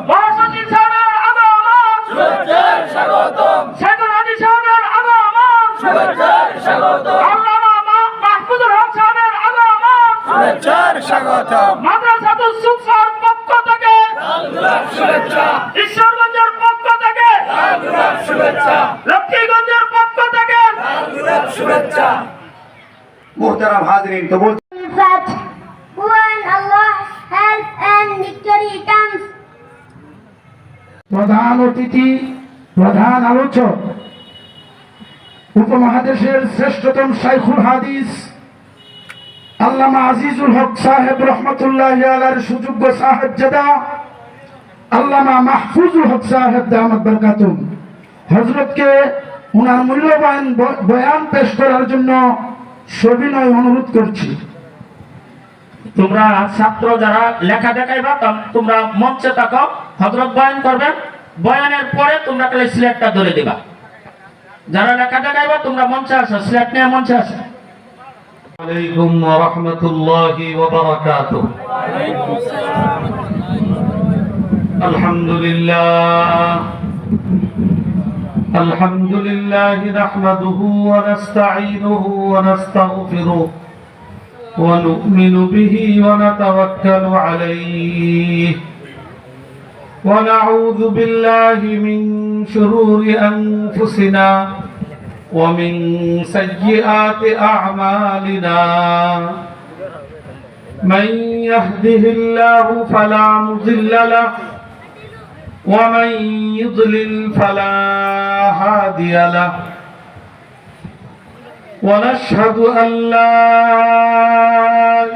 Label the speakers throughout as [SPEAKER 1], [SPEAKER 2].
[SPEAKER 1] মহাসচিব সাহেবের আগমন, সেকুল হাদি সাহেবের আগমন, আল্লামা মাহফুজুল হক সাহেবের আগমন, মাদ্রাসাতুস সুফার পক্ষ থেকে ঈশ্বরগঞ্জের পক্ষ থেকে লক্ষ্মীগঞ্জের পক্ষ থেকে
[SPEAKER 2] মুহতারাম হাজরিন, তো
[SPEAKER 3] that when Allah's help and victory comes.
[SPEAKER 4] প্রধান অতিথি, প্রধান আলোচক, উপমহাদেশের শ্রেষ্ঠতম শাইখুল হাদিস আল্লামা আজিজুল হক সাহেব রহমতুল্লাহি আলাইহির সুযোগ্য সাহেবজাদা আল্লামা মাহফুজুল হক সাহেব দামাত বরকাতুম হযরতকে ওনার মূল্যবান বয়ান পেশ করার জন্য সবিনয় অনুরোধ করছি।
[SPEAKER 1] তোমরা ছাত্র যারা লেখা দেখাইবা তোমরা মঞ্চে থাকো, হযরত বয়ান করবেন, বয়ানের পরে তোমরা খালি স্লেটটা ধরে দিবা। যারা লেখা দেখাইবা তোমরা মঞ্চে আসো, স্লেট নিয়ে মঞ্চে আসো।
[SPEAKER 5] আলাইকুম ওয়া রাহমাতুল্লাহি ওয়া বারাকাতুহু। আলহামদুলিল্লাহ নাহমাদুহু ওয়া নাস্তাঈনুহু ওয়া নাস্তাগফিরুহু ওয়া নু'মিনু বিহি ওয়া নাতাওয়াক্কালু আলাইহি ওয়া নাউযু বিল্লাহি মিন শুরুরি আনফুসিনা ومن سيئات أعمالنا من يهده الله فلا مضل له ومن يضلل فلا هادي له ونشهد أن لا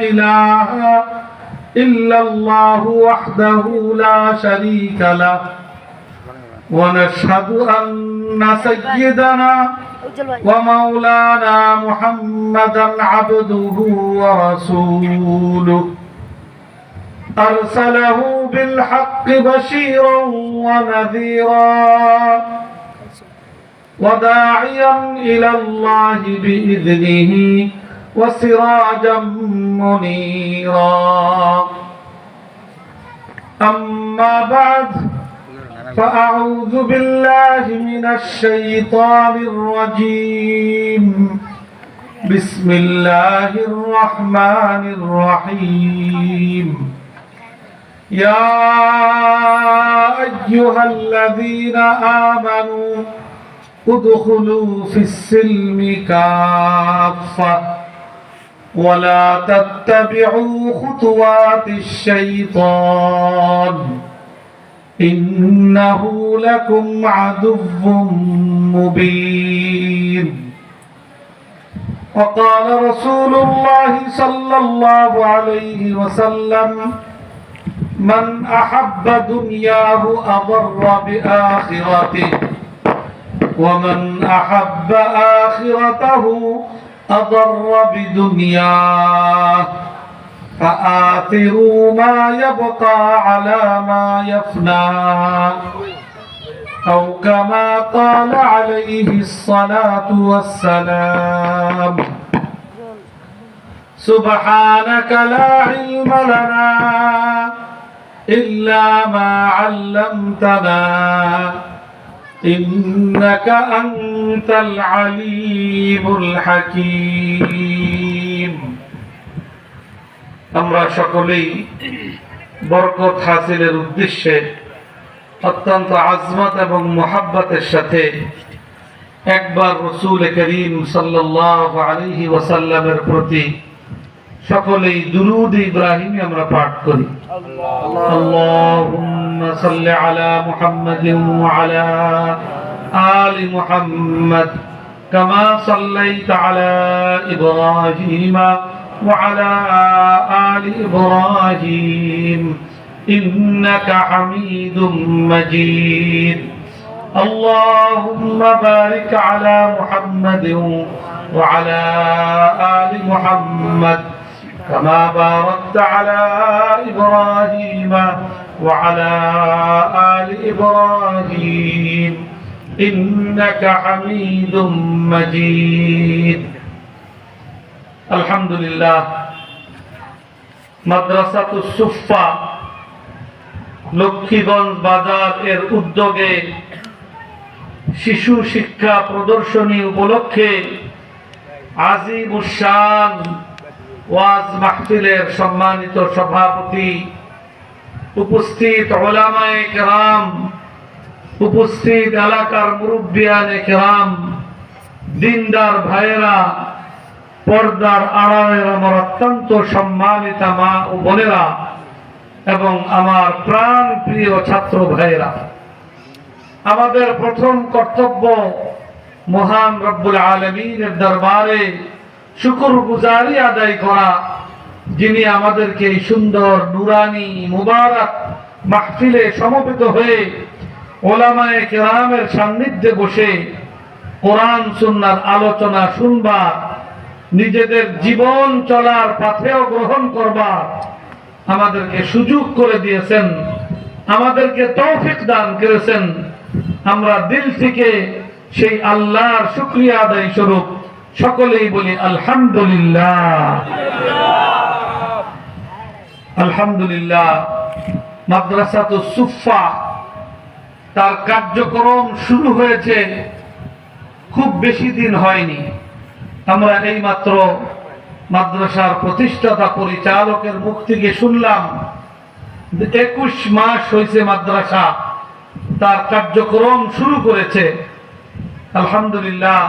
[SPEAKER 5] إله إلا الله وحده لا شريك له ونشهد أن سيدنا ومولانا محمدا عبده ورسوله أرسله بالحق بشيرا ونذيرا وداعيا إلى الله بإذنه وسراجا منيرا أما بعد فأعوذ بالله من الشيطان الرجيم بسم الله الرحمن الرحيم يا أيها الذين آمنوا ادخلوا في السلم كافة ولا تتبعوا خطوات الشيطان إنه لكم عدو مبين وقال رسول الله صلى الله عليه وسلم من أحب دنياه أضر بآخرته ومن أحب آخرته أضر بدنياه فآثروا ما يبقى على ما يفنى أو كما قال عليه الصلاة والسلام سبحانك لا علم لنا إلا ما علمتنا إنك أنت العليم الحكيم আমরা সকলেই বরকত হাসিলের উদ্দেশ্যে অত্যন্ত আজমত এবং মুহাব্বতের সাথে একবার রাসূল করিম সাল্লাল্লাহু আলাইহি ওয়াসাল্লামের প্রতি সকলেই দুরূদ ইব্রাহিমি আমরা পাঠ করি। আল্লাহুম্মা সাল্লি আলা মুহাম্মাদিন ওয়া আলা আলি মুহাম্মাদ কামা সাল্লাইতা আলা ইব্রাহিমা وعلى آل إبراهيم إنك حميد مجيد اللهم بارك على محمد وعلى آل محمد كما باركت على إبراهيم وعلى آل إبراهيم إنك حميد مجيد আলহামদুলিল্লাহ মাদ্রাসাতুস সুফা লক্ষ্মীগঞ্জ বাজার এর উদ্যোগে শিশু শিক্ষা প্রদর্শনী উপলক্ষে আজিমুশান ওয়াজ মাহফিলের সম্মানিত সভাপতি, উপস্থিত উলামায়ে কেরাম, উপস্থিত এলাকার মুরব্বিয়ানে কেরাম, দিনদার ভাইয়েরা, পর্দার আড়ালের আমার অত্যন্ত সম্মানিতা মা ও বোনেরা এবং আমার প্রাণ প্রিয় ছাত্র ভাইয়েরা, আমাদের প্রথম কর্তব্য মহান রব্বুল আলামিনের দরবারে শুকরগুজারি আদায় করা, যিনি আমাদেরকে এই সুন্দর নুরানি মুবারক মাহফিলে সমবেত হয়ে ওলামায়ে কেরামের সান্নিধ্যে বসে কোরআন সুন্নাহর আলোচনা শুনবার, নিজেদের জীবন চলার পাথেও গ্রহণ করবার আমাদেরকে সুযোগ করে দিয়েছেন, আমাদেরকে তৌফিক দান করেছেন। আমরা দিল থেকে সেই আল্লাহর শুকরিয়া আদায় স্বরূপ সকলেই বলি আলহামদুলিল্লাহ। আলহামদুলিল্লাহ। মাদ্রাসাতুস সুফা তার কার্যক্রম শুরু হয়েছে খুব বেশি দিন হয়নি। আমরা এইমাত্র মাদ্রাসার প্রতিষ্ঠাতা পরিচালকের মুখ থেকে শুনলাম 21 মাস হয়েছে মাদ্রাসা তার কার্যক্রম শুরু করেছে। আলহামদুলিল্লাহ।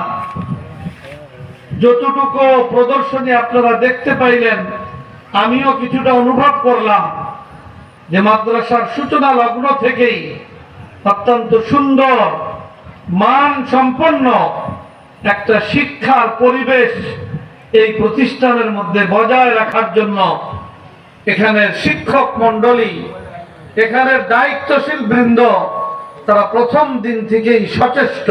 [SPEAKER 5] যতটুকু প্রদর্শনী আপনারা দেখতে পাইলেন, আমিও কিছুটা অনুভব করলাম যে মাদ্রাসার সূচনা লগ্ন থেকেই অত্যন্ত সুন্দর মান সম্পন্ন একটা শিক্ষার পরিবেশ এই প্রতিষ্ঠানের মধ্যে বজায় রাখার জন্য এখানের শিক্ষক মণ্ডলী, এখানের দায়িত্বশীল বৃন্দ, তারা প্রথম দিন থেকেই সচেষ্ট।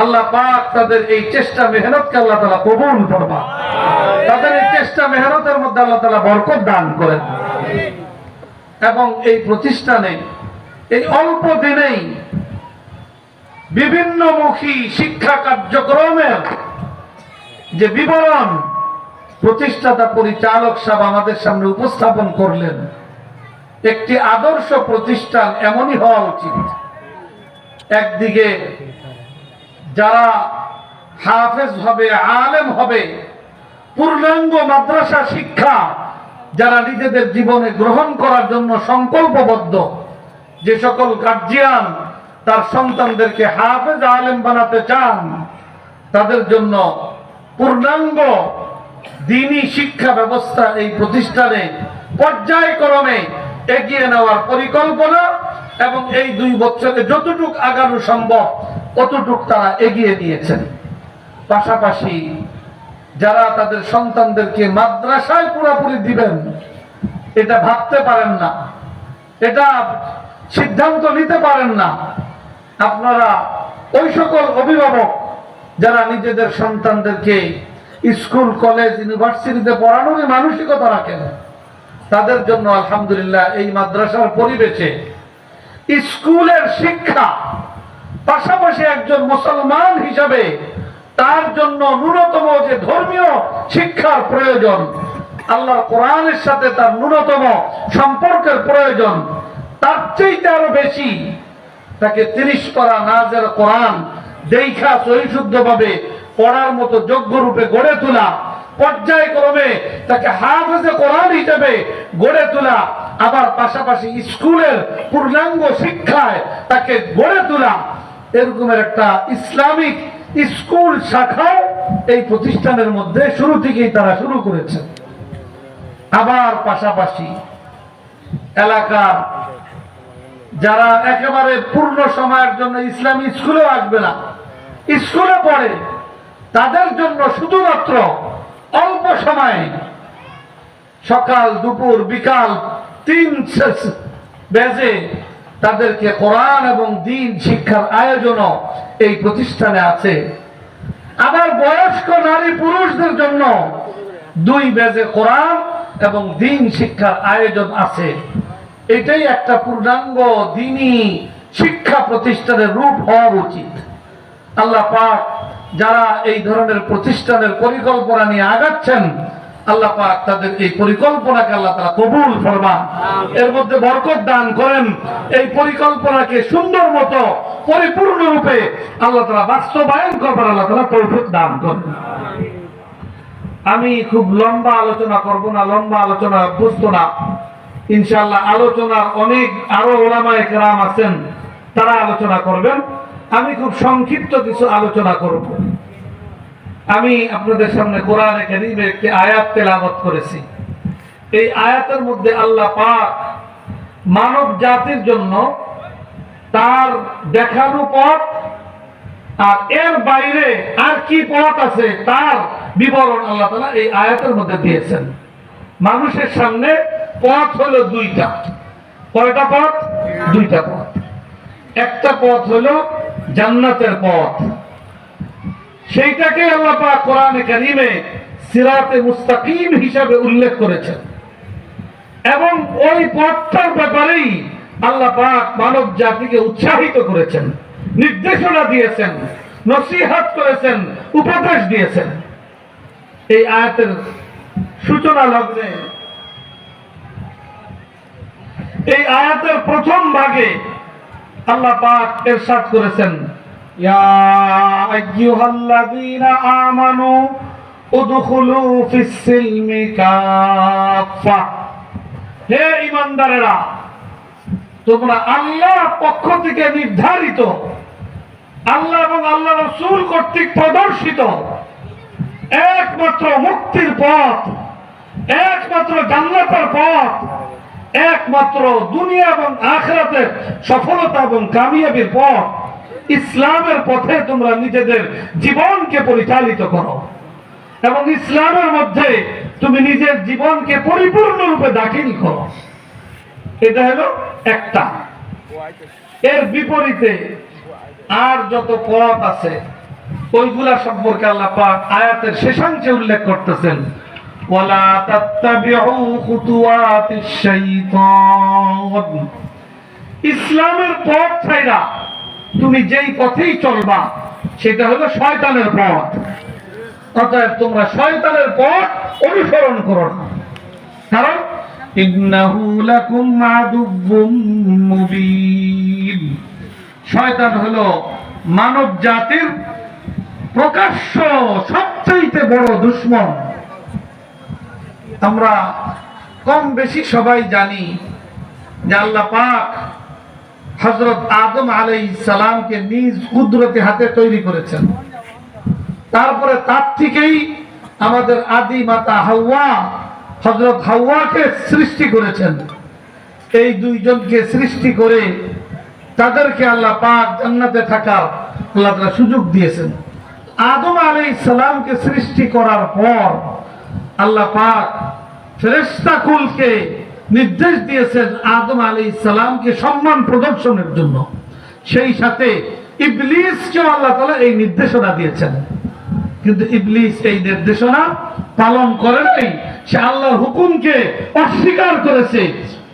[SPEAKER 5] আল্লাহ পাক তাদের এই চেষ্টা মেহনতকে আল্লাহ তাআলা কবুল ফরমান। তাদের এই চেষ্টা মেহনতের মধ্যে আল্লাহ তাআলা বরকত দান করেন এবং এই প্রতিষ্ঠানে এই অল্প দিনেই বিভিন্নমুখী শিক্ষা কার্যক্রমের যে বিবরণ প্রতিষ্ঠাতা পরিচালক সাহেব আমাদের সামনে উপস্থাপন করলেন, একটি আদর্শ প্রতিষ্ঠান এমনই হওয়া উচিত। একদিকে যারা হাফেজ হবে, আলেম হবে, পূর্ণাঙ্গ মাদ্রাসা শিক্ষা যারা নিজেদের জীবনে গ্রহণ করার জন্য সংকল্পবদ্ধ, যে সকল গার্জিয়ান তার সন্তানদেরকে হাফেজ আলেম বানাতে চান, তাদের জন্য পূর্ণাঙ্গ দ্বীনি শিক্ষা ব্যবস্থা এই প্রতিষ্ঠানে পর্যায়ক্রমে এগিয়ে নেওয়ার পরিকল্পনা এবং এই 2 বছরে যতটুকু আগানো সম্ভব ততটুকু তারা এগিয়ে নিয়েছেন। পাশাপাশি যারা তাদের সন্তানদেরকে মাদ্রাসায় পুরোপুরি দিবেন এটা ভাবতে পারেন না, এটা সিদ্ধান্ত নিতে পারেন না, আপনারা ওই সকল অভিভাবক যারা নিজেদের সন্তানদেরকে স্কুল, কলেজ, ইউনিভার্সিটিতে পড়ানোর মানসিকতা রাখেন, তাদের জন্য আলহামদুলিল্লাহ এই মাদ্রাসার পরিবেশে স্কুলের শিক্ষা পাশাপাশি একজন মুসলমান হিসাবে তার জন্য ন্যূনতম যে ধর্মীয় শিক্ষার প্রয়োজন, আল্লাহর কোরআনের সাথে তার ন্যূনতম সম্পর্কের প্রয়োজন, তার চাইতে আরো বেশি তাকে 30 পারা নাজেল কোরআন দেখা সহিশুদ্ধভাবে পড়ার মতো যোগ্য রূপে গড়ে তোলা, পর্যায়ক্রমে তাকে হাফেজে কোরআন হিসেবে গড়ে তোলা, আবার পাশাপাশি স্কুলের পূর্ণাঙ্গ শিক্ষায় তাকে গড়ে তোলা, এরকমের একটা ইসলামিক স্কুল শাখাও এই প্রতিষ্ঠানের মধ্যে শুরু থেকেই তারা শুরু করেছে। আবার পাশাপাশি এলাকার যারা একেবারে পূর্ণ সময়ের জন্য ইসলামী স্কুলেও আসবে না, স্কুলে পড়ে, তাদের জন্য শুধুমাত্র অল্প সময়ে সকাল, দুপুর, বিকাল 3 বেজে তাদেরকে কোরআন এবং দ্বীন শিক্ষার আয়োজনও এই প্রতিষ্ঠানে আছে। আবার বয়স্ক নারী পুরুষদের জন্য 2 বেজে কোরআন এবং দ্বীন শিক্ষার আয়োজন আছে। এটাই একটা পূর্ণাঙ্গ দ্বীনি শিক্ষা প্রতিষ্ঠানের রূপ হওয়া উচিত। আল্লাহ পাক যারা এই ধরনের প্রতিষ্ঠানের পরিকল্পনা নিয়ে আগাচ্ছেন আল্লাহ পাক তাদের এই পরিকল্পনাকে আল্লাহ তাআলা কবুল ফরমান, এর মধ্যে বরকত দান করেন। এই পরিকল্পনাকে সুন্দর মতো পরিপূর্ণ রূপে আল্লাহ তাআলা বাস্তবায়ন করবার আল্লাহ তাআলা তৌফিক দান করেন। আমি খুব লম্বা আলোচনা করব না, লম্বা আলোচনা বুঝতো না। ইনশাআল্লাহ আলোচনার অনেক আরো ওলামায়ে কেরাম আছেন, তারা আলোচনা করবেন। আমি খুব সংক্ষিপ্ত কিছু আলোচনা করব। আমি আপনাদের সামনে কোরআনে কারীমের একটি আয়াত তেলাওয়াত করেছি। এই আয়াতের মধ্যে আল্লাহ পাক মানব জাতির জন্য তার দেখানো পথ আর এর বাইরে আর কি পথ আছে তার বিবরণ আল্লাহ তাআলা এই আয়াতের মধ্যে দিয়েছেন। মানুষের সামনে পথ হলো দুইটা। কয়টা পথ? দুইটা পথ। একটা পথ হলো জান্নাতের পথ, সেইটাকে আল্লাহ পাক কোরআনে কারীমে সিরাতে মুস্তাকিম হিসাবে উল্লেখ করেছেন এবং ওই পথটার ব্যাপারেই আল্লাহ পাক মানব জাতিকে উৎসাহিত করেছেন, নির্দেশনা দিয়েছেন, নসিহত করেছেন, উপদেশ দিয়েছেন। এই আয়াতের সূচনা লগ্নে এই আয়াতের প্রথম ভাগে আল্লাহ পাক ইরশাদ করেছেন, ইয়া আইয়ুহাল্লাযীনা আমানু উদখুলু ফিস-সিলমি কাফা। হে ঈমানদারেরা, তোমরা আল্লাহর পক্ষ থেকে নির্ধারিত, আল্লাহ এবং আল্লাহ রাসূল কর্তৃক প্রদর্শিত একমাত্র মুক্তির পথ, একমাত্র জান্নাতের পথ, একমাত্র দুনিয়া এবং আখিরাতের সফলতা এবং কামিয়াবির পথ, ইসলামের পথে তোমরা নিজেদের জীবনকে পরিচালিত করো এবং ইসলামের মধ্যে তুমি নিজের জীবনকে পরিপূর্ণরূপে দাখিল করো। এটা হলো একটা। এর বিপরীতে আর যত পথ আছে ওইগুলা সম্পর্কে আল্লাহ পাক আয়াতের শেষাংশে উল্লেখ করতেছেন, ওয়ালা তাত্তাবিউ খুতুওয়াতিশ শাইতান। ইসলামের পথ ছাইরা তুমি যেই পথেই চলবা সেটা হলো শয়তানের পথ। অতএব তোমরা শয়তানের পথ অনুসরণ করো না, কারণ ইন্নাহু লাকুম আদুউম মুবিন। শয়তান হলো মানব জাতির প্রকাশ্য সবচেয়ে বড় দুশমন। আমরা কম বেশি সবাই জানি যে আল্লাহ পাক হযরত আদম আলাইহিস সালামকে নিজ কুদরতি হাতে তৈরি করেছেন। তারপরে তার থেকেই আমাদের আদি মাতা হাওয়া, হযরত হাওয়াকে সৃষ্টি করেছেন। এই দুইজনকে সৃষ্টি করে তাদেরকে আল্লাহ পাক জান্নাতে থাকার আল্লাহ তাআলা সুযোগ দিয়েছেন। আদম আলাইহিস সালামকে সৃষ্টি করার পর আল্লাহ পাক ফেরেশতা কুলকে নির্দেশ দিয়েছেন আদম আলাইহিস সালামকে সম্মান প্রদর্শনের জন্য। সেই সাথে ইবলিসকেও আল্লাহ তাআলা এই নির্দেশনা দিয়েছেন, কিন্তু ইবলিস এই নির্দেশনা পালন করে নাই। সে আল্লাহর হুকুমকে অস্বীকার করেছে।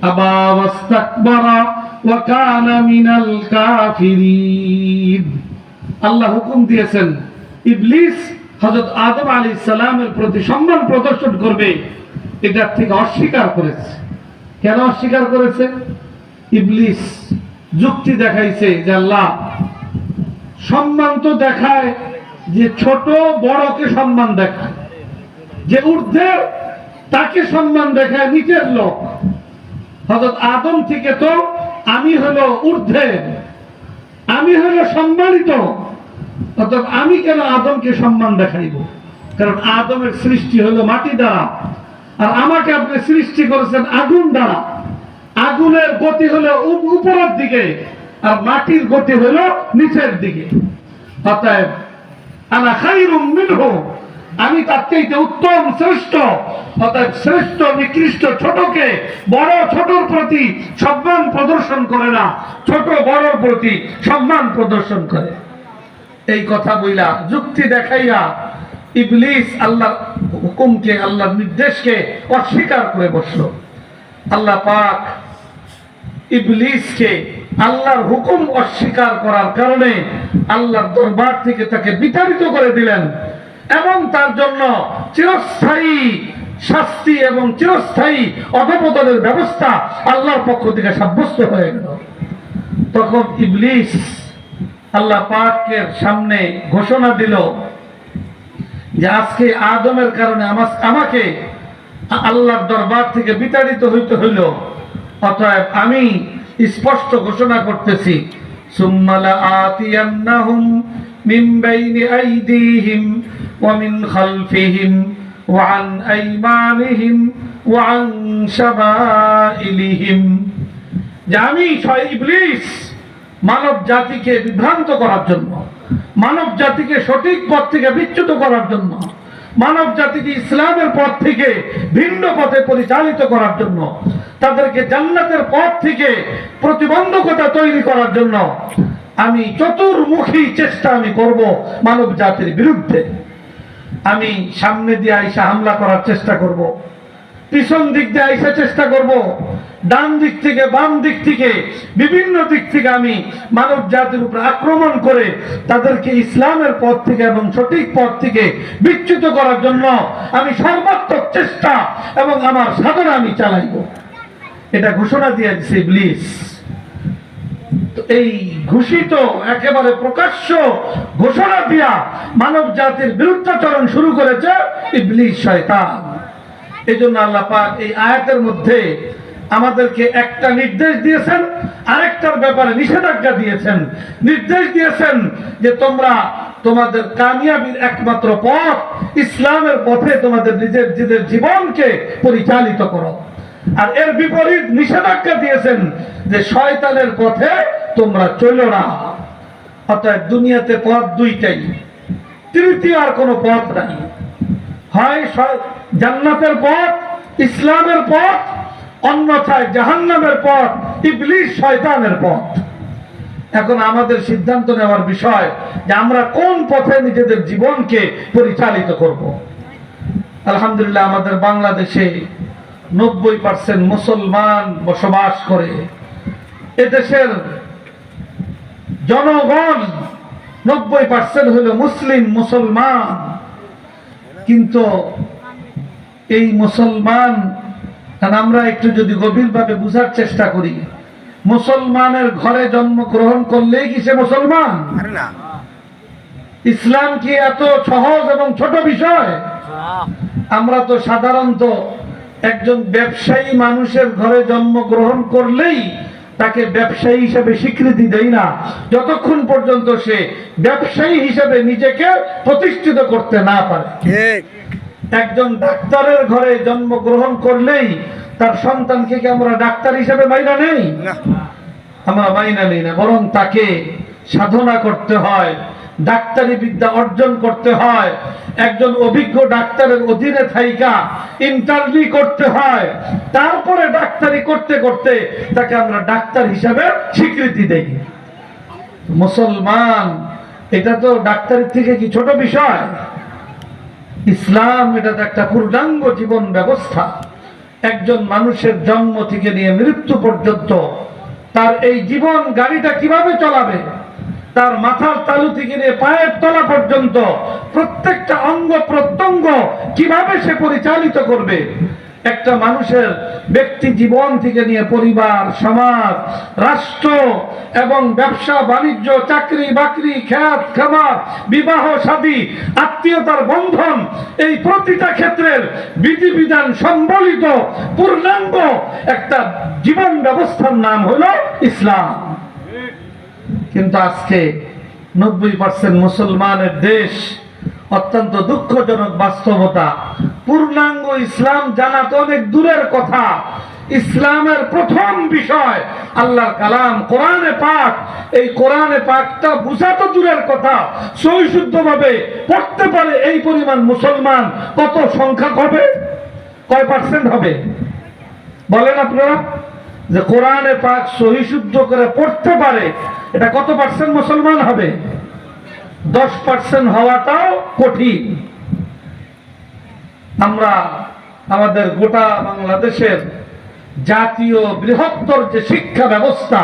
[SPEAKER 5] আবা ওয়াস্তাকবারা ওয়া কানা মিনাল কাফিরিন। আল্লাহ হুকুম দিয়েছেন ইবলিস হযরত আদম আলাইহিস সালামের প্রতি সম্মান প্রদর্শন করবে, এটার থেকে অস্বীকার করেছে। কেন অস্বীকার করেছে? ইবলিস যুক্তি দেখাইছে যে আল্লাহ সম্মান তো দেখায়, যে ছোট বড়কে সম্মান দেখায়, যে ঊর্ধ্বের তাকে সম্মান দেখায় নিচের লোক। হযরত আদম থেকে তো আমি হলো ঊর্ধ্বে, আমি হলো সম্মানিত, অতএব আমি কেন আদমকে সম্মান দেখাইব? কারণ আদমের সৃষ্টি হলো মাটি দ্বারা, আর আমাকে আপনি সৃষ্টি করেছেন আগুন দ্বারা। আগুনের গতি হলো উপরের দিকে আর মাটির গতি হলো নিচের দিকে। অতএব আনা খায়রুম মিনহু, আমি তার চাইতে উত্তম, শ্রেষ্ঠ। অতএব শ্রেষ্ঠ নিকৃষ্ট ছোটকে, বড় ছোটর প্রতি সম্মান প্রদর্শন করে না, ছোট বড়র প্রতি সম্মান প্রদর্শন করে। এই কথা বইলা যুক্তি দেখাইয়া ইবলিস আল্লাহর হুকুমকে, আল্লাহর নির্দেশকে অস্বীকার করে বসলো। আল্লাহ পাক ইবলিসকে আল্লাহর হুকুম অস্বীকার করার কারণে আল্লাহর দরবার থেকে তাকে বিতাড়িত করে দিলেন এবং তার জন্য চিরস্থায়ী
[SPEAKER 4] শাস্তি এবং চিরস্থায়ী অধপতনের ব্যবস্থা আল্লাহর পক্ষ থেকে সাব্যস্ত হয়ে গেল। তখন ইবলিস আল্লাহ পাকের সামনে ঘোষণা দিল যে আজকে আদমের কারণে আমাকে আল্লাহর দরবার থেকে বিতাড়িত হইতে হইল, অতএব আমি স্পষ্ট ঘোষণা করতেছি, সুম্মা লাআতিয়ান্নাহুম মিন বাইনি আইদিহিম ওয়া মিন খালফিহিম ওয়া আন আইমানিহিম ওয়া আন শামাইলিহিম, যে আমি ইবলিস মানব জাতিকে বিভ্রান্ত করার জন্য, মানব জাতিকে সঠিক পথ থেকে বিচ্যুত করার জন্য, মানব জাতিকে ইসলামের পথ থেকে ভিন্ন পথে পরিচালিত করার জন্য, তাদেরকে জান্নাতের পথ থেকে প্রতিবন্ধকতা তৈরি করার জন্য আমি চতুর্মুখী চেষ্টা আমি করব মানব জাতির বিরুদ্ধে। আমি সামনে দিয়ে আইসা হামলা করার চেষ্টা করব, পিছন দিক দিয়ে আইসা চেষ্টা করব, ডান দিক থেকে বাম দিক থেকে বিভিন্ন দিক থেকে আমি মানব জাতির উপর আক্রমণ করে তাদেরকে ইসলামের পথ থেকে এবং সঠিক পথ থেকে বিচ্যুত করার জন্য আমি সর্বাত্মক চেষ্টা এবং আমার সাধনা আমি চালাইব। এটা ঘোষণা দিয়ে দিয়েছে ইবলিস। তো এই ঘোষিত একেবারে প্রকাশ্য ঘোষণা দিয়া মানব জাতির বিরুদ্ধাচরণ শুরু করেছে ইবলিস শয়তান। এই জন্য আল্লাহ পাক এই আয়াতের মধ্যে আমাদেরকে একটা নির্দেশ দিয়েছেন, আরেকটার ব্যাপারে নিষেধাজ্ঞা দিয়েছেন। নির্দেশ দিয়েছেন যে তোমরা তোমাদের কামিয়াবির একমাত্র পথ ইসলামের পথে তোমাদের নিজেদের জীবনকে পরিচালিত করো, আর এর বিপরীত নিষেধাজ্ঞা দিয়েছেন যে শয়তানের পথে তোমরা চলো না। অর্থাৎ দুনিয়াতে পথ দুইটাই, তৃতীয় আর কোনো পথ নাই। হয় জান্নাতের পথ, ইসলামের পথ, অন্যথায় জাহান্নামের পথ, ইবলিস শয়তানের পথ। এখন আমাদের সিদ্ধান্ত নেওয়ার বিষয় যে আমরা কোন পথে নিজেদের জীবনকে পরিচালিত করব। আলহামদুলিল্লাহ আমাদের বাংলাদেশে 90% মুসলমান বসবাস করে। এদেশের জনগণ 90% হলো মুসলিম মুসলমান, কিন্তু এই মুসলমান আমরা একটু যদি গভীরভাবে বুঝার চেষ্টা করি, মুসলমানের ঘরে জন্মগ্রহণ করলেই কি সে মুসলমান? ইসলাম কি এত সহজ এবং ছোট বিষয়? আমরা তো সাধারণত একজন ব্যবসায়ী মানুষের ঘরে জন্মগ্রহণ করলেই তাকে ব্যবসায়ী হিসেবে স্বীকৃতি দেই না, যতক্ষণ পর্যন্ত সে ব্যবসায়ী হিসেবে নিজেকে প্রতিষ্ঠিত করতে না পারে। একজন ডাক্তারের ঘরে জন্মগ্রহণ করলেই তার সন্তানকে কি আমরা ডাক্তার হিসেবে মাইনা নেই? আমরা মাইনা নেই না, বরং তাকে সাধনা করতে হয়, ডাক্তারি বিদ্যা অর্জন করতে হয়, একজন অভিজ্ঞ ডাক্তারের অধীনে থাইকা ইন্টারভিউ করতে হয়, তারপরে ডাক্তারি করতে করতে তাকে আমরা ডাক্তার হিসাবে স্বীকৃতি দেই। মুসলমান এটা তো ডাক্তারের থেকে কি ছোট বিষয়? ইসলাম এটা তো একটা পূর্ণাঙ্গ জীবন ব্যবস্থা। একজন মানুষের জন্ম থেকে নিয়ে মৃত্যু পর্যন্ত তার এই জীবন গাড়িটা কিভাবে চলাবে, তার মাথার তালু থেকে নিয়ে পায়ের তলা পর্যন্ত প্রত্যেকটা অঙ্গ প্রত্যঙ্গ কিভাবে সে পরিচালিত করবে, একটা মানুষের ব্যক্তি জীবন থেকে নিয়ে পরিবার, সমাজ, রাষ্ট্র এবং ব্যবসা বাণিজ্য, চাকরি বাকরি, খেত খামার, বিবাহ শাদী, আত্মীয়তার বন্ধন, এই প্রতিটা ক্ষেত্রের বিধিবিধান সম্বলিত পূর্ণাঙ্গ একটা জীবন ব্যবস্থার নাম হলো ইসলাম। কিন্তু আজকে 90% মুসলমানের দেশ, অত্যন্ত দুঃখজনক বাস্তবতা। পূর্ণাঙ্গ ইসলাম জানা তো অনেক দূরের কথা, ইসলামের প্রথম বিষয় আল্লাহর কালাম কোরআনে পাক, এই কোরআনে পাকটা বুঝা তো দূরের কথা, সহিশুদ্ধভাবে পড়তে পারে এই পরিমাণ মুসলমান কত সংখ্যা হবে? কয় পার্সেন্ট হবে বলেন আপনারা? যে কোরআনে পাক সহিশুদ্ধ করে পড়তে পারে, এটা কত পার্সেন্ট মুসলমান হবে? 10% হওয়াটাও কঠিন। আমরা আমাদের গোটা বাংলাদেশের জাতীয় বৃহত্তর যে শিক্ষা ব্যবস্থা,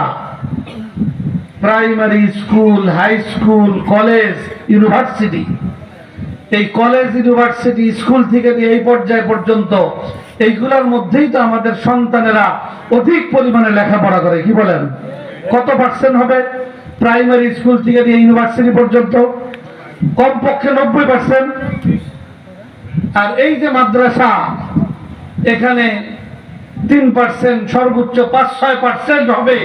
[SPEAKER 4] primary school, high school, college, university,
[SPEAKER 5] এই কলেজ ইউনিভার্সিটি স্কুল থেকে নিয়ে এই পর্যায় পর্যন্ত এইগুলোর মধ্যেই তো আমাদের সন্তানেরা অধিক পরিমাণে লেখাপড়া করে, কি বলেন? কত পার্সেন্ট হবে প্রাইমারি স্কুল থেকে নিয়ে ইউনিভার্সিটি পর্যন্ত? কমপক্ষে 90%। আর এই যে মাদ্রাসা, এখানে 3% সর্বোচ্চ 5-6% হবে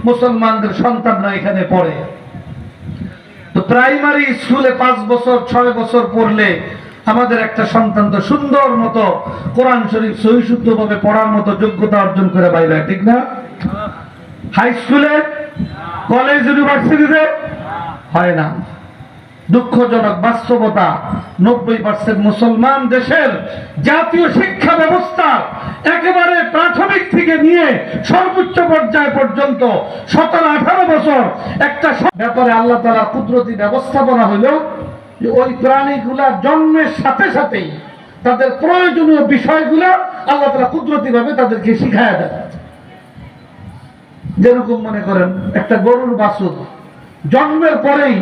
[SPEAKER 5] মুসলমানদের সন্তানরা এখানে পড়ে। তো প্রাইমারি স্কুলে 5 বছর 6 বছর পড়লে আমাদের একটা সন্তান তো সুন্দর মতো কোরআন শরীফ সহি শুদ্ধভাবে পড়ার মতো যোগ্যতা অর্জন করে বাইরে, ঠিক না? হাই স্কুলে, কলেজ, ইউনিভার্সিটিতে হয় না। দুঃখজনক বাস্তবতা, 90% মুসলমান দেশের জাতীয় শিক্ষা ব্যবস্থা একেবারে প্রাথমিক থেকে নিয়ে সর্বোচ্চ পর্যায় পর্যন্ত 17-18 বছর একটা ব্যাপারে আল্লাহ তাআলা কুদরতি ব্যবস্থাপনা হলো যে ওই প্রাণীগুলা জন্মের সাথে সাথেই তাদের প্রয়োজনীয় বিষয়গুলো আল্লাহ তাআলা কুদরতি ভাবে তাদেরকে শিখায়া দেয়। যেরকম মনে করেন একটা গরুর বাছুর জন্মের পরেই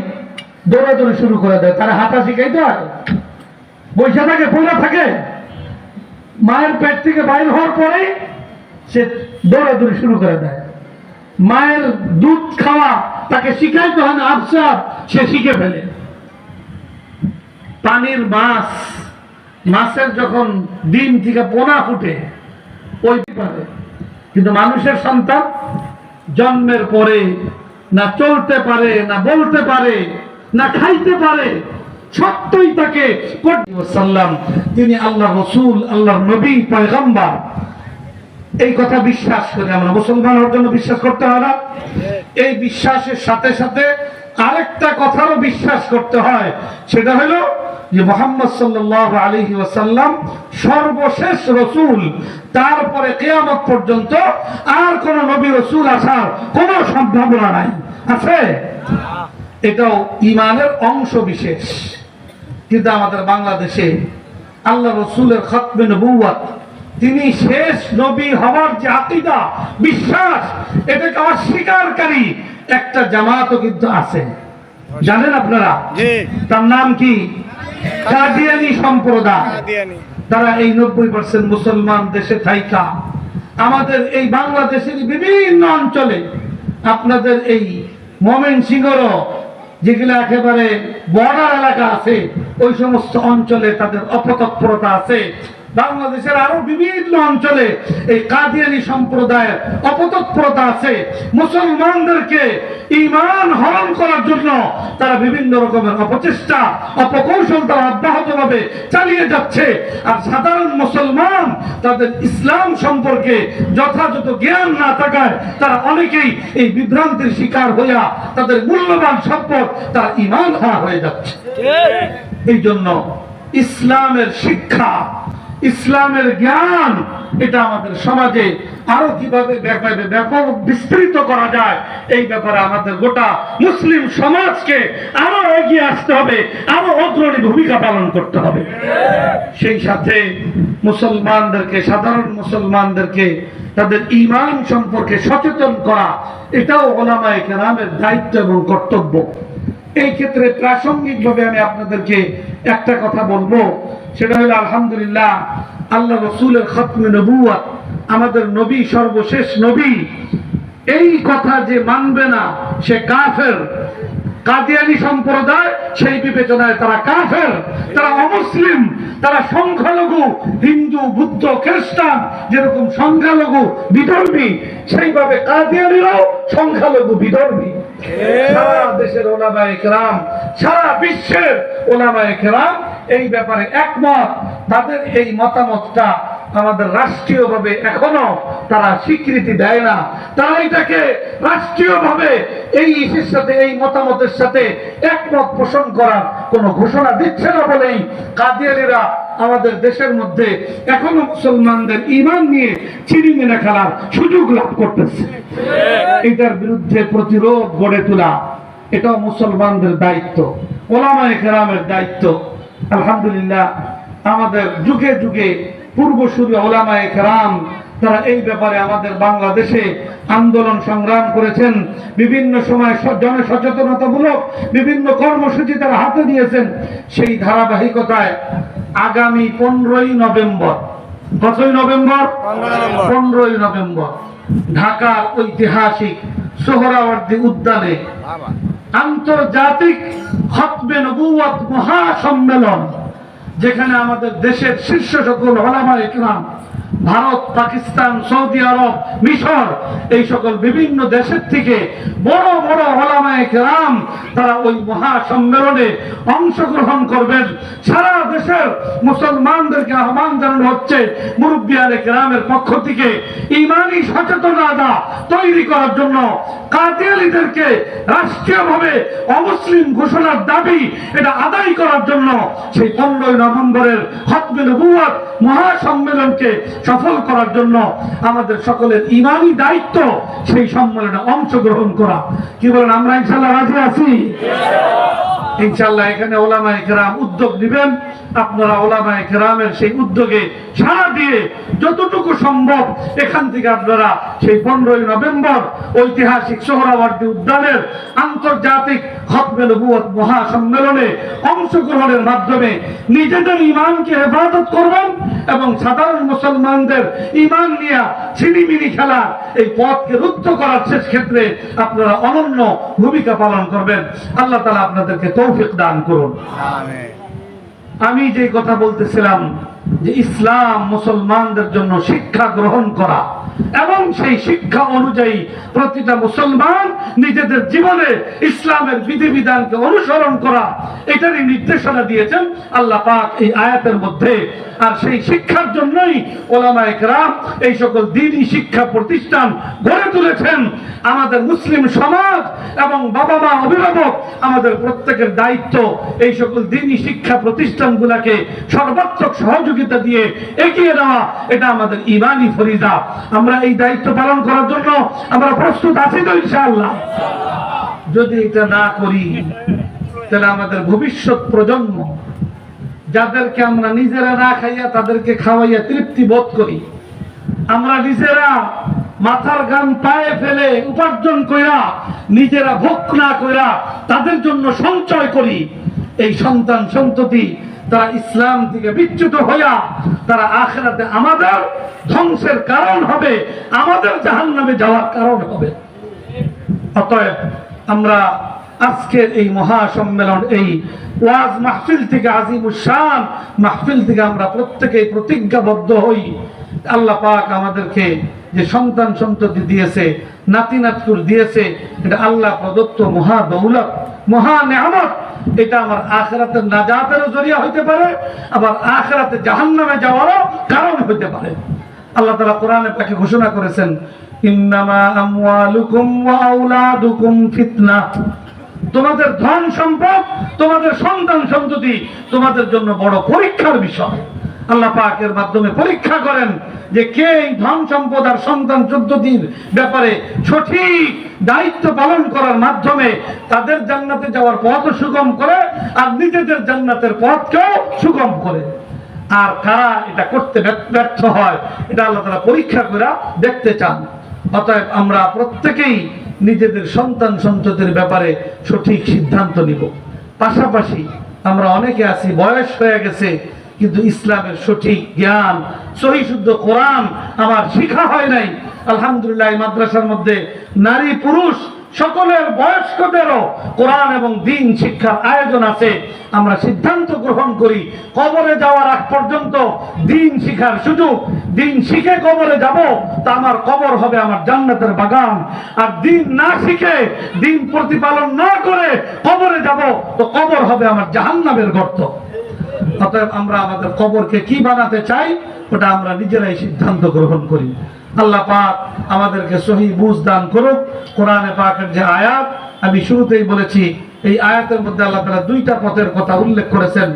[SPEAKER 5] দৌড়াদৌড়ি শুরু করে দেয়, তারা হাঁটা শিখাইতে হয়, বসে থাকে, পড়ে থাকে, মায়ের পেট থেকে বাইর হওয়ার পরেই সে দৌড়াদৌড়ি শুরু করে দেয়। মায়ের দুধ খাওয়া তাকে শিখাইতে হয় না, আফসার সে শিখে ফেলে। পানির মাছ, মাছের যখন ডিম থেকে পোনা ফুটে ওই পারে, কিন্তু মানুষের সন্তান জন্মের পরে না চলতে পারে, না বলতে পারে, না খাইতে পারে, সত্যই তাকে সাল্লাম তিনি আল্লাহ রসুল, আল্লাহ নবী, পয়গম্বর, এই কথা বিশ্বাস করে আমরা মুসলমান হওয়ার জন্য বিশ্বাস করতে হয় না? এই বিশ্বাসের সাথে সাথে আরেকটা কথারও বিশ্বাস করতে হয়, সেটা হলো যে মুহাম্মদ সাল্লাল্লাহু আলাইহি ওয়াসাল্লাম সর্বশেষ রসুল, তারপরে কিয়ামত পর্যন্ত আর কোন নবী রসুল আসার কোন সম্ভাবনা নাই। আছে? এটাও ইমানের অংশ বিশেষ। কিন্তু আমাদের বাংলাদেশে আল্লাহ রসুলের খতমে নবুওয়াত, তিনি শেষ নবী হওয়ার যে আকীদা, বিশ্বাস, এটাকে অস্বীকারকারী একটা জামাতও কিন্তু আছে। জানেন আপনারা? তার নাম কি? কাদিয়ানী সম্প্রদায়। তারা এই 90% মুসলমান দেশে থাইকা আমাদের এই বাংলাদেশের বিভিন্ন অঞ্চলে, আপনাদের এই ময়মনসিংহেরও যেগুলো একেবারে বর্ডার এলাকা আছে, ওই সমস্ত অঞ্চলে তাদের অপতৎপরতা আছে। বাংলাদেশের আরো বিভিন্ন অঞ্চলে এই কাদিয়ানী সম্প্রদায়ের অপতৎপরতা আছে। মুসলমানদেরকে ঈমান হরণ করার জন্য তারা বিভিন্ন রকমের অপচেষ্টা, অপকৌশল তারা অব্যাহতভাবে চালিয়ে যাচ্ছে। আর সাধারণ মুসলমান তাদের ইসলাম সম্পর্কে যথাযথ জ্ঞান না থাকায় তারা অনেকেই এই বিভ্রান্তির শিকার হইয়া তাদের মূল্যবান সম্পদ তারা ঈমান হারা হয়ে যাচ্ছে। এই জন্য ইসলামের শিক্ষা, ইসলামের জ্ঞান, এটা আমাদের সমাজে আরো কিভাবে ব্যাপক বিস্তৃত করা যায়, এই ব্যাপারে আমাদের গোটা মুসলিম সমাজকে আরো এগিয়ে আসতে হবে, আরো অগ্রণী ভূমিকা পালন করতে হবে। সেই সাথে মুসলমানদেরকে, সাধারণ মুসলমানদেরকে তাদের ঈমান সম্পর্কে সচেতন করা, এটাও উলামায়ে কেরামের দায়িত্ব এবং কর্তব্য। এই ক্ষেত্রে প্রাসঙ্গিকভাবে আমি আপনাদেরকে একটা কথা বলবো, সেটা হলো আলহামদুলিল্লাহ আল্লাহ রসুলের খতমে নবুওয়াত, আমাদের নবী সর্বশেষ নবী, এই কথা যে মানবে না সে কাফের। কাদিয়ানী সম্প্রদায় সেই বিবেচনায় তারা কাফের, তারা অমুসলিম, তারা সংখ্যালঘু। হিন্দু, বুদ্ধ, খ্রিস্টান যেরকম সংখ্যালঘু বিধর্মী, সেইভাবে কাদিয়ানীরাও সংখ্যালঘু বিধর্মী। সারা দেশের উলামায়ে কেরাম, সারা বিশ্বের উলামায়ে কেরাম এই ব্যাপারে একমত। তাদের এই মতামতটা আমাদের রাষ্ট্রীয়ভাবে এখনো তারা স্বীকৃতি দেয় না। তারা এটাকে রাষ্ট্রীয়ভাবে এই ইস্যুর সাথে, এই মতামতের সাথে একমত পোষণ করার কোন ঘোষণা দিচ্ছে না বলেই কাদিয়ানীরা আমাদের দেশের মধ্যে এখনো মুসলমানদের ঈমান নিয়ে চিরিমিনে খেলার সুযোগ লাভ করতেছে। এটার বিরুদ্ধে প্রতিরোধ গড়ে তোলা, এটাও মুসলমানদের দায়িত্ব, উলামায়ে কেরামের দায়িত্ব। আলহামদুলিল্লাহ আমাদের যুগে যুগে পূর্বসূরি উলামায়ে কেরাম তারা এই ব্যাপারে আমাদের বাংলাদেশে আন্দোলন সংগ্রাম করেছেন, বিভিন্ন সময় জনসচেতনতামূলক বিভিন্ন কর্মসূচি তারা হাতে দিয়েছেন। সেই ধারাবাহিকতায় আগামী 15ই নভেম্বর, কতই নভেম্বর? 15ই নভেম্বর ঢাকার ঐতিহাসিক সোহরাওয়ার্দী উদ্যানে আন্তর্জাতিক খতমে নবুয়ত মহাসম্মেলন, যেখানে আমাদের দেশের শীর্ষ সকল উলামায়ে কিরাম, ভারত, পাকিস্তান, সৌদি আরব, মিশর, এই সকল বিভিন্ন দেশের থেকে বড় বড় উলামায়ে কেরাম তারা ওই মহাসম্মেলনে অংশগ্রহণ করবেন। সারা দেশের মুসলমানদেরকে আহ্বান জানানো হচ্ছে মুরব্বিয়ানে কেরামের পক্ষ থেকে ঈমানি সচেতনতা তৈরি করার জন্য, কাদিয়ানীদেরকে রাষ্ট্রীয়ভাবে অমুসলিম ঘোষণার দাবি এটা আদায় করার জন্য সেই 15ই নভেম্বরের খতমে নবুয়ত মহাসম্মেলনকে সফল করার জন্য আমাদের সকলের ঈমানি দায়িত্ব সেই সম্মেলনে অংশগ্রহণ করা। কি বলেন, আমরা ইনশাআল্লাহ রাজি আছি? ইনশাআল্লাহ এখানে উলামায়ে কেরাম উদ্যোগ নেবেন। আপনারা উলামায়ে কেরামের সেই উদ্যোগে সাড়া দিয়ে যতটুকু সম্ভব এখান থেকে আপনারা সেই 15ই নভেম্বর ঐতিহাসিক সোহরাওয়ার্দী উদ্যানের আন্তর্জাতিক খতমে নবুয়ত মহাসম্মেলনে অংশগ্রহণের মাধ্যমে নিজেদের ঈমানকে হেফাজত করবেন এবং সাধারণ মুসলমানদের ঈমান নিয়ে ছিনিমিনি খেলা এই পথকে রুদ্ধ করার শেষ ক্ষেত্রে আপনারা অনন্য ভূমিকা পালন করবেন। আল্লাহ তাআলা আপনাদেরকে তৌফিক দান করুন। আমি যে কথা বলতেছিলাম যে ইসলাম মুসলমানদের জন্য শিক্ষা গ্রহণ করা এবং সেই শিক্ষা অনুযায়ী প্রতিটা মুসলমান নিজেদের জীবনে ইসলামের বিধিবিধানকে অনুসরণ করা, এটারই নির্দেশনা দিয়েছেন আল্লাহ পাক এই আয়াতের মধ্যে। আর সেই শিক্ষার জন্যই উলামায়ে কেরাম এই সকল দ্বীনি শিক্ষা প্রতিষ্ঠান গড়ে তুলেছেন। আমাদের মুসলিম সমাজ এবং বাবা মা, অভিভাবক, আমাদের প্রত্যেকের দায়িত্ব এই সকল দ্বীনি শিক্ষা প্রতিষ্ঠানগুলোকে সর্বাত্মক সহযোগিতা দিয়ে এগিয়ে নেওয়া, এটা আমাদের ঈমানি ফরিজা। আমরা এই দায়িত্ব পালন করার জন্য আমরা প্রস্তুত আছি তো ইনশাআল্লাহ? যদি এটা না করি তাহলে আমাদের ভবিষ্যৎ প্রজন্ম, যাদেরকে আমরা নিজেরা না খাইয়া তাদেরকে খাওয়াইয়া তৃপ্তি বোধ করি, আমরা নিজেরা মাথার গান পায়ে ফেলে উপার্জন কইরা নিজেরা ভোগ না কইরা তাদের জন্য সঞ্চয় করি, এই সন্তান সন্ততি তারা ইসলাম থেকে বিচ্যুত হইয়া তারা আখিরাতে আমাদের ধ্বংসের কারণ হবে, আমাদের জাহান্নামে যাওয়ার কারণ হবে। অতএব আমরা আজকের এই মহাসম্মেলন, এই ওয়াজ মাহফিল থেকে, আজিমুস শান মাহফিল থেকে আমরা প্রত্যেকেই প্রতিজ্ঞাবদ্ধ হই, আল্লাহ পাক আমাদেরকে যে সন্তান সন্ততি দিয়েছে, নাতি নাতকুর দিয়েছে, এটা আল্লাহ প্রদত্ত মহা দৌলত, মহা নেয়ামত। এটা আমার আখিরাতের নাজাতেরও জরিয়া হইতে পারে, আবার আখিরাতে জাহান্নামে যাওয়ারও কারণ হইতে পারে। আল্লাহ তাআলা কোরআনে পাকে ঘোষণা করেছেন, ইন্নামা আমওয়ালুকুম ওয়া আওলাদুকুম ফিতনাহ, তোমাদের ধন সম্পদ, তোমাদের সন্তান সন্ততি তোমাদের জন্য বড় পরীক্ষার বিষয়। আল্লাহ পাক এর মাধ্যমে পরীক্ষা করেন যে কে এই ধন সম্পদ আর সন্তান সন্ততির ব্যাপারে সঠিক দায়িত্ব পালন করার মাধ্যমে তাদের জান্নাতে যাওয়ার পথ সুগম করে আর নিজেদের জান্নাতের পথকেও সুগম করে। আর কারা এটা করতে ব্যর্থ হয়, এটা আল্লাহ তাআলা পরীক্ষা করে দেখতে চান। অতএব আমরা প্রত্যেকেই নিজেদের সন্তান সন্ততির ব্যাপারে সঠিক সিদ্ধান্ত নিব। পাশাপাশি আমরা অনেকে আছি বয়স হয়ে গেছে কিন্তু ইসলামের সঠিক জ্ঞান, সহি শুদ্ধ কোরআন আমার শিখা হয় নাই। আলহামদুলিল্লাহ এই মাদ্রাসার মধ্যে নারী পুরুষ সকলের বয়স্কদেরও কোরআন এবং দ্বীন শিক্ষার আয়োজন আছে। আমরা সিদ্ধান্ত গ্রহণ করি কবরে যাওয়ার আগ পর্যন্ত দ্বীন শিখার সুযোগ, দ্বীন শিখে কবরে যাব তা আমার কবর হবে আমার জান্নাতের বাগান। আর দ্বীন না শিখে, দ্বীন প্রতিপালন না করে কবরে যাব তো কবর হবে আমার জাহান্নামের গর্ত। অতএব আমরা আমাদের কবরকে কি বানাতে চাই ওটা আমরা নিজেরাই সিদ্ধান্ত গ্রহণ করি। আল্লাহ পাক আমাদেরকে সহি বুঝ দান করুক। কোরআনে পাকের যে আয়াত আমি শুরুতেই বলেছি, এই আয়াতের মধ্যে আল্লাহ তাআলা দুইটা পথের কথা উল্লেখ করেছেন।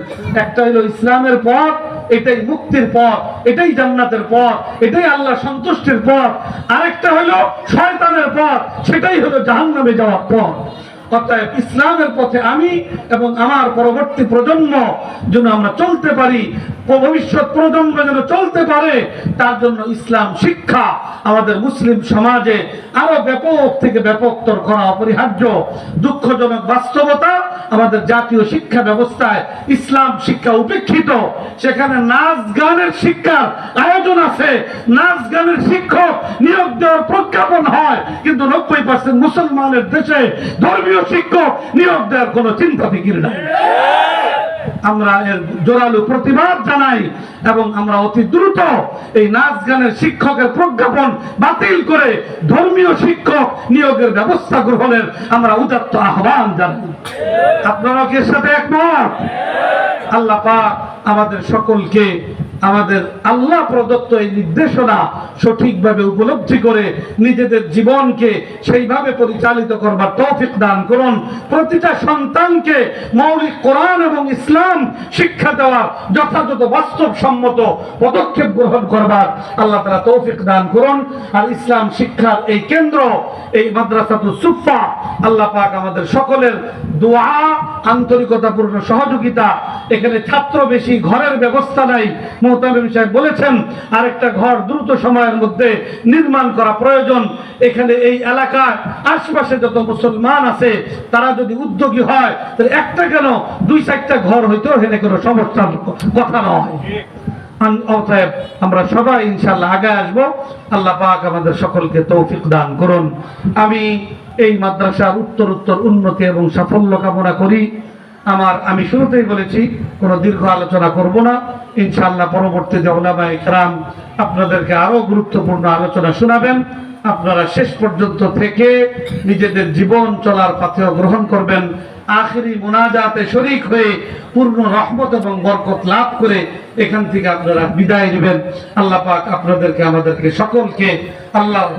[SPEAKER 5] একটা হলো ইসলামের পথ, এটাই মুক্তির পথ, এটাই জান্নাতের পথ, এটাই আল্লাহ সন্তুষ্টির পথ। আরেকটা হলো শয়তানের পথ, সেটাই হলো জাহান্নামে যাওয়ার পথ। অতএব ইসলামের পথে আমি এবং আমার পরবর্তী প্রজন্ম যেন আমরা চলতে পারি, ভবিষ্যৎ প্রজন্ম যেন চলতে পারে, তার জন্য ইসলাম শিক্ষা আমাদের মুসলিম সমাজে আরো ব্যাপক থেকে ব্যাপকতর করা অপরিহার্য। দুঃখজনক বাস্তবতা, আমাদের জাতীয় শিক্ষা ব্যবস্থায় ইসলাম শিক্ষা উপেক্ষিত। সেখানে নাচ গানের শিক্ষার আয়োজন আছে, নাচ গানের শিক্ষক নিয়োগ দেওয়ার প্রজ্ঞাপন হয়, কিন্তু 90% মুসলমানের দেশে ধর্মীয় শিক্ষক নিয়োগ দেওয়ার কোনো চিন্তা ফিকির নাই। আমরা এর জোরালো প্রতিবাদ জানাই এবং আমরা অতি দ্রুত এই নাচ গানের শিক্ষকের প্রজ্ঞাপন বাতিল করে ধর্মীয় শিক্ষক নিয়োগের ব্যবস্থা গ্রহণের আমরা উদাত্ত আহ্বান জানাই। আপনারা কি এর সাথে একমত? আল্লাহ পাক আমাদের সকলকে আমাদের আল্লাহ প্রদত্ত এই নির্দেশনা সঠিকভাবে উপলব্ধি করে নিজেদের জীবনকে সেইভাবে পরিচালিত করবার তৌফিক দান করুন। প্রতিটা সন্তানকে মৌলিক কোরআন এবং ইসলাম শিক্ষা দেওয়ার যথাযথ বাস্তবসম্মত পদক্ষেপ গ্রহণ করবার আল্লাহ তাআলা তৌফিক দান করুন। আর ইসলাম শিক্ষার এই কেন্দ্র, এই মাদ্রাসাতুস সুফা, আল্লাহ পাক আমাদের সকলের দোয়া, আন্তরিকতাপূর্ণ সহযোগিতা। এখানে ছাত্র বেশি, ঘরের ব্যবস্থা নাই। মুহতামিম সাহেব বলেছেন আরেকটা ঘর দ্রুত সময়ের মধ্যে নির্মাণ করা প্রয়োজন। এখানে এই এলাকার আশপাশে যত মুসলমান আছে তারা যদি উদ্যোগী হয় তাহলে একটা কেন 2-4টা ঘর হইতো এখানে কোনো সমস্যার কথা নয়। অতএব আমরা সবাই ইনশাআল্লাহ আগে আসবো। আল্লাহ পাক আমাদের সকলকে তৌফিক দান করুন। আমি এই মাদ্রাসার উত্তর উন্নতি এবং সাফল্য কামনা করি। আমি শুরুতেই বলেছি কোনো দীর্ঘ আলোচনা করব না। ইনশাআল্লাহ পরবর্তীতে উলামায়ে কেরাম আপনাদেরকে আরো গুরুত্বপূর্ণ আলোচনা শোনাবেন। আপনারা শেষ পর্যন্ত থেকে নিজেদের জীবন চলার পথে গ্রহণ করবেন। আখিরি মুনাজাতে শরীক হয়ে পূর্ণ রহমত এবং বরকত লাভ করে এখান থেকে আপনারা বিদায় নেবেন। আল্লাহ পাক আপনাদেরকে আমাদেরকে সকলকে আল্লাহর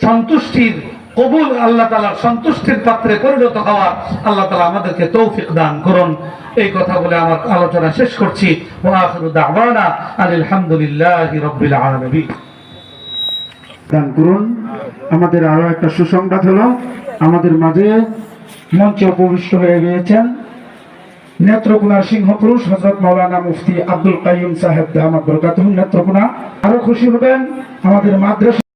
[SPEAKER 5] সন্তুষ্টির কবুল, আল্লাহ তাআলার সন্তুষ্টির পাত্রে পরিণত হওয়া আল্লাহ তাআলা আমাদেরকে তৌফিক দান করুন। এই কথা বলে আমার আলোচনা শেষ করছি। ওয়া আখিরু দাওয়ানা আলহামদুলিল্লাহি রাব্বিল আলামিন।
[SPEAKER 4] দান করুন। আমাদের আরো একটা সুসংবাদ হলো, আমাদের মাঝে মঞ্চে উপবিষ্ট হয়ে গিয়েছেন নেত্রকোনার সিংহপুরুষ হযরত মাওলানা মুফতি আব্দুল কাইয়ুম সাহেব দামাত বরকাতুহু নেত্রকোনা। আরো খুশি হবেন আমাদের মাদ্রাসা